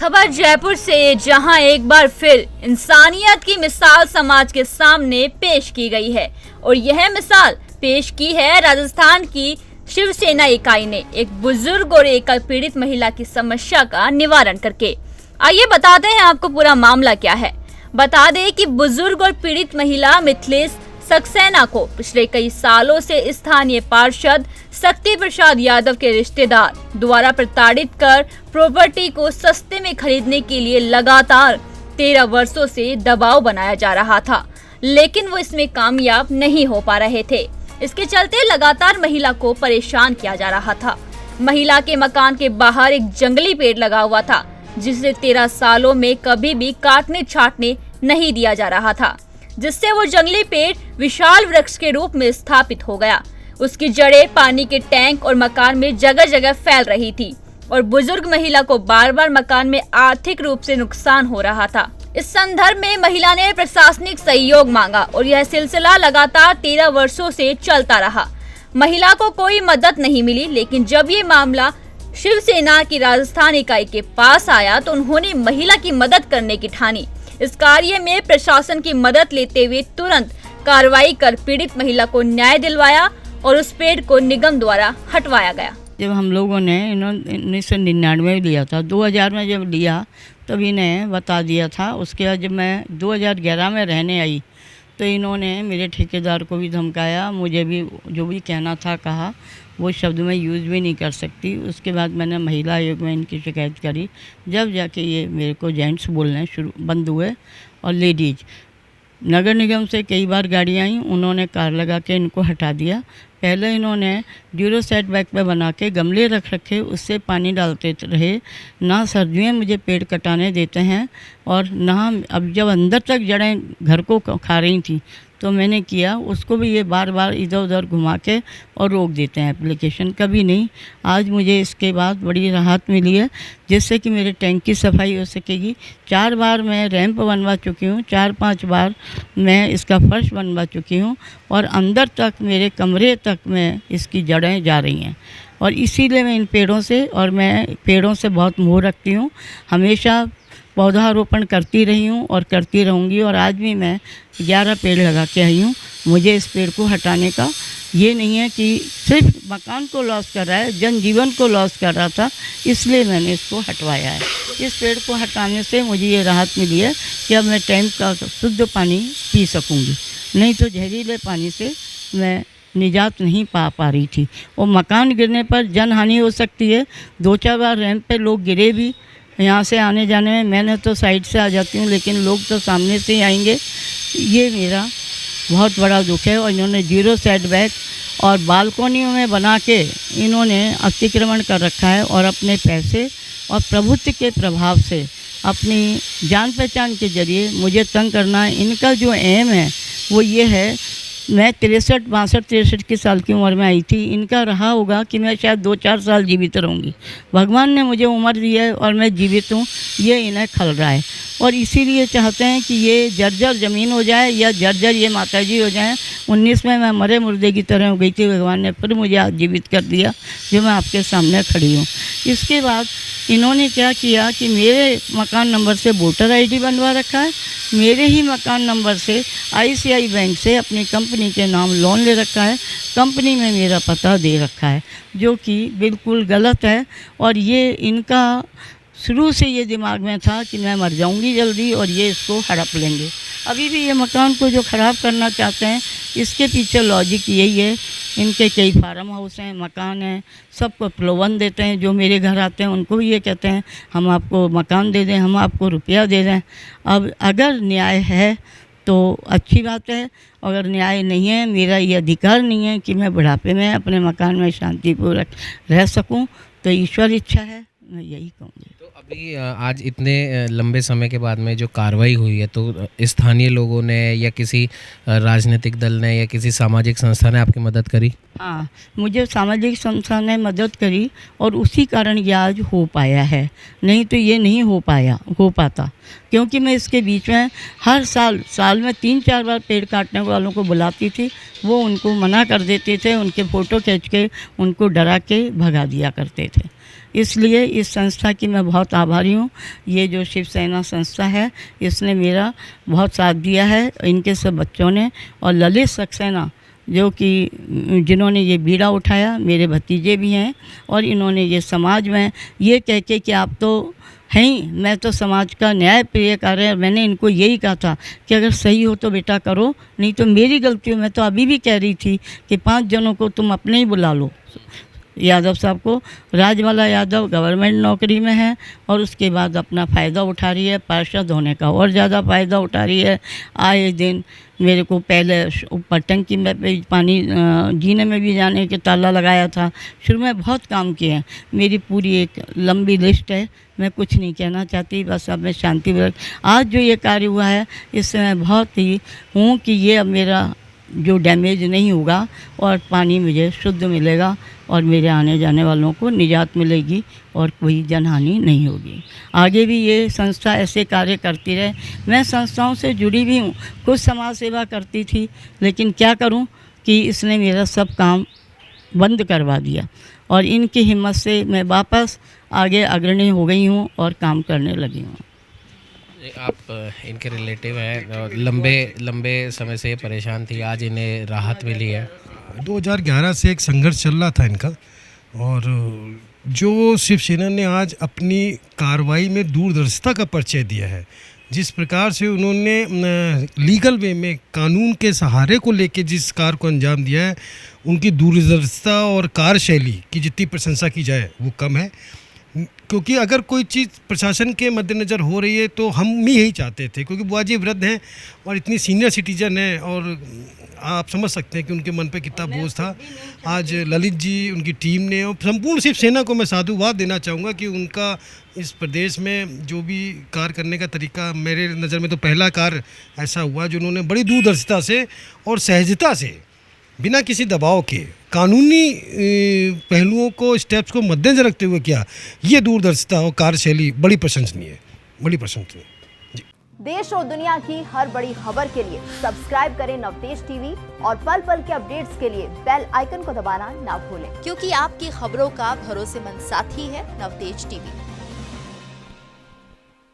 खबर जयपुर से, जहां एक बार फिर इंसानियत की मिसाल समाज के सामने पेश की गई है और यह मिसाल पेश की है राजस्थान की शिवसेना इकाई ने एक बुजुर्ग और एक पीड़ित महिला की समस्या का निवारण करके। आइए बताते हैं आपको पूरा मामला क्या है। बता दें कि बुजुर्ग और पीड़ित महिला मिथिलेश सक्सेना को पिछले कई सालों से स्थानीय पार्षद शक्ति प्रसाद यादव के रिश्तेदार द्वारा प्रताड़ित कर प्रॉपर्टी को सस्ते में खरीदने के लिए लगातार 13 वर्षों से दबाव बनाया जा रहा था, लेकिन वो इसमें कामयाब नहीं हो पा रहे थे। इसके चलते लगातार महिला को परेशान किया जा रहा था। महिला के मकान के बाहर एक जंगली पेड़ लगा हुआ था, जिसे 13 सालों में कभी भी काटने छाटने नहीं दिया जा रहा था, जिससे वो जंगली पेड़ विशाल वृक्ष के रूप में स्थापित हो गया। उसकी जड़ें पानी के टैंक और मकान में जगह जगह फैल रही थी और बुजुर्ग महिला को बार बार मकान में आर्थिक रूप से नुकसान हो रहा था। इस संदर्भ में महिला ने प्रशासनिक सहयोग मांगा और यह सिलसिला लगातार 13 वर्षों से चलता रहा। महिला को कोई मदद नहीं मिली, लेकिन जब ये मामला शिवसेना की राजस्थान इकाई के पास आया तो उन्होंने महिला की मदद करने की ठानी। इस कार्य में प्रशासन की मदद लेते हुए तुरंत कार्रवाई कर पीड़ित महिला को न्याय दिलवाया और उस पेड़ को निगम द्वारा हटवाया गया। जब हम लोगों ने 1999 में लिया था, 2000 में जब लिया तब इन्हें बता दिया था। उसके बाद जब मैं 2011 में रहने आई तो इन्होंने मेरे ठेकेदार को भी धमकाया, मुझे भी जो भी कहना था कहा, वो शब्द मैं यूज़ भी नहीं कर सकती। उसके बाद मैंने महिला आयोग में इनकी शिकायत करी, जब जाके ये मेरे को जेंट्स बोलने बंद हुए और लेडीज। नगर निगम से कई बार गाड़ियाँ आई, उन्होंने कार लगा के इनको हटा दिया। पहले इन्होंने जीरो सेट बैक पे बना के गमले रख रखे, उससे पानी डालते रहे। ना सर्दियों में मुझे पेड़ कटाने देते हैं और ना अब जब अंदर तक जड़ें घर को खा रही थी तो मैंने किया, उसको भी ये बार बार इधर उधर घुमा के और रोक देते हैं एप्लीकेशन, कभी नहीं। आज मुझे इसके बाद बड़ी राहत मिली है, जिससे कि मेरे टैंक की सफाई हो सकेगी। 4 बार मैं रैंप बनवा चुकी हूँ, 4-5 बार मैं इसका फर्श बनवा चुकी हूँ और अंदर तक मेरे कमरे तक में इसकी जड़ें जा रही हैं। और इसीलिए मैं इन पेड़ों से, और मैं पेड़ों से बहुत मोह रखती हूँ, हमेशा पौधारोपण करती रही हूँ और करती रहूँगी। और आज भी मैं 11 पेड़ लगा के आई हूँ। मुझे इस पेड़ को हटाने का ये नहीं है कि सिर्फ मकान को लॉस कर रहा है, जनजीवन को लॉस कर रहा था, इसलिए मैंने इसको हटवाया है। इस पेड़ को हटाने से मुझे ये राहत मिली है कि अब मैं टैंक का शुद्ध पानी पी सकूँगी, नहीं तो जहरीले पानी से मैं निजात नहीं पा रही थी। और मकान गिरने पर जनहानि हो सकती है। 2-4 बार रैंप पे लोग गिरे भी, यहाँ से आने जाने में मैंने तो साइड से आ जाती हूँ, लेकिन लोग तो सामने से ही आएंगे। ये मेरा बहुत बड़ा दुख है। और इन्होंने जीरो सेट बैक और बालकोनियों में बना के इन्होंने अतिक्रमण कर रखा है और अपने पैसे और प्रभुत्व के प्रभाव से अपनी जान पहचान के जरिए मुझे तंग करना है। इनका जो एम है वो ये है, मैं 63 की साल की उम्र में आई थी, इनका रहा होगा कि मैं शायद 2-4 साल जीवित रहूँगी। भगवान ने मुझे उम्र दी है और मैं जीवित हूँ, ये इन्हें खल रहा है। और इसीलिए चाहते हैं कि ये जर्जर ज़मीन हो जाए या जर्जर ये माताजी हो जाएं। 19 में मैं मरे मुर्दे की तरह हो गई थी, भगवान ने फिर मुझे आज जीवित कर दिया, जो मैं आपके सामने खड़ी हूँ। इसके बाद इन्होंने क्या किया कि मेरे मकान नंबर से वोटर ID बनवा रखा है, मेरे ही मकान नंबर से ICICI बैंक से अपनी कंपनी के नाम लोन ले रखा है, कंपनी में मेरा पता दे रखा है, जो कि बिल्कुल गलत है। और ये इनका शुरू से ये दिमाग में था कि मैं मर जाऊंगी जल्दी और ये इसको हड़प लेंगे। अभी भी ये मकान को जो ख़राब करना चाहते हैं, इसके पीछे लॉजिक यही है। इनके कई फार्म हाउस हैं, मकान हैं, सबको प्रलोभन देते हैं। जो मेरे घर आते हैं उनको भी ये कहते हैं हम आपको मकान दे दें, हम आपको रुपया दे दें। अब अगर न्याय है तो अच्छी बात है, अगर न्याय नहीं है, मेरा ये अधिकार नहीं है कि मैं बुढ़ापे में अपने मकान में शांतिपूर्वक रह सकूं, तो ईश्वर इच्छा है, मैं यही कहूँगी। तो अभी आज इतने लंबे समय के बाद में जो कार्रवाई हुई है, तो स्थानीय लोगों ने या किसी राजनीतिक दल ने या किसी सामाजिक संस्था ने आपकी मदद करी? हाँ, मुझे सामाजिक संस्था ने मदद करी और उसी कारण ये आज हो पाया है, नहीं तो ये नहीं हो पाता। क्योंकि मैं इसके बीच में हर साल में 3-4 बार पेड़ काटने वालों को बुलाती थी, वो उनको मना कर देते थे, उनके फ़ोटो खींच के उनको डरा के भगा दिया करते थे। इसलिए इस संस्था की मैं बहुत आभारी हूँ। ये जो शिवसेना संस्था है इसने मेरा बहुत साथ दिया है, इनके सब बच्चों ने, और ललित सक्सेना जो कि जिन्होंने ये बीड़ा उठाया, मेरे भतीजे भी हैं, और इन्होंने ये समाज में ये कह के कि आप तो हैं ही, मैं तो समाज का न्याय प्रिय कार्य, मैंने इनको यही कहा था कि अगर सही हो तो बेटा करो, नहीं तो मेरी गलती हो। मैं तो अभी भी कह रही थी कि 5 जनों को तुम अपने ही बुला लो। यादव साहब को, राजमाला यादव गवर्नमेंट नौकरी में है और उसके बाद अपना फ़ायदा उठा रही है, पार्षद होने का और ज़्यादा फ़ायदा उठा रही है। आए दिन मेरे को पहले ऊपर टंकी में पानी जीने में भी जाने के ताला लगाया था। शुरू में बहुत काम किए हैं, मेरी पूरी एक लंबी लिस्ट है, मैं कुछ नहीं कहना चाहती, बस अब मैं शांति। आज जो ये कार्य हुआ है इससे मैं बहुत ही हूँ कि ये अब मेरा जो डैमेज नहीं होगा और पानी मुझे शुद्ध मिलेगा और मेरे आने जाने वालों को निजात मिलेगी और कोई जनहानि नहीं होगी। आगे भी ये संस्था ऐसे कार्य करती रहे। मैं संस्थाओं से जुड़ी भी हूँ, कुछ समाज सेवा करती थी, लेकिन क्या करूँ कि इसने मेरा सब काम बंद करवा दिया और इनकी हिम्मत से मैं वापस आगे अग्रणी हो गई हूँ और काम करने लगी हूँ। आप इनके रिलेटिव हैं, लंबे समय से परेशान थी, आज इन्हें राहत मिली है। 2011 से एक संघर्ष चल रहा था इनका, और जो शिवसेना ने आज अपनी कार्रवाई में दूरदर्शिता का परिचय दिया है, जिस प्रकार से उन्होंने लीगल वे में कानून के सहारे को लेके जिस कार्य को अंजाम दिया है, उनकी दूरदर्शिता और कार्यशैली की जितनी प्रशंसा की जाए वो कम है। क्योंकि अगर कोई चीज़ प्रशासन के मद्देनज़र हो रही है तो हम भी यही चाहते थे, क्योंकि बुआ जी वृद्ध हैं और इतनी सीनियर सिटीजन है, और आप समझ सकते हैं कि उनके मन पे कितना बोझ था। आज ललित जी, उनकी टीम ने और संपूर्ण शिवसेना को मैं साधुवाद देना चाहूँगा कि उनका इस प्रदेश में जो भी कार्य करने का तरीका, मेरे नज़र में तो पहला कार्य ऐसा हुआ जो उन्होंने बड़ी दूरदर्शिता से और सहजता से, बिना किसी दबाव के, कानूनी पहलुओं को, स्टेप्स को मद्देनजर रखते हुए किया। ये दूरदर्शिता और कार्यशैली बड़ी प्रशंसनीय है, बड़ी प्रशंसनीय। देश और दुनिया की हर बड़ी खबर के लिए सब्सक्राइब करें नवतेज टीवी और पल पल के अपडेट्स के लिए बेल आइकन को दबाना ना भूलें, क्योंकि आपकी खबरों का भरोसेमंद साथी है नवतेज टीवी।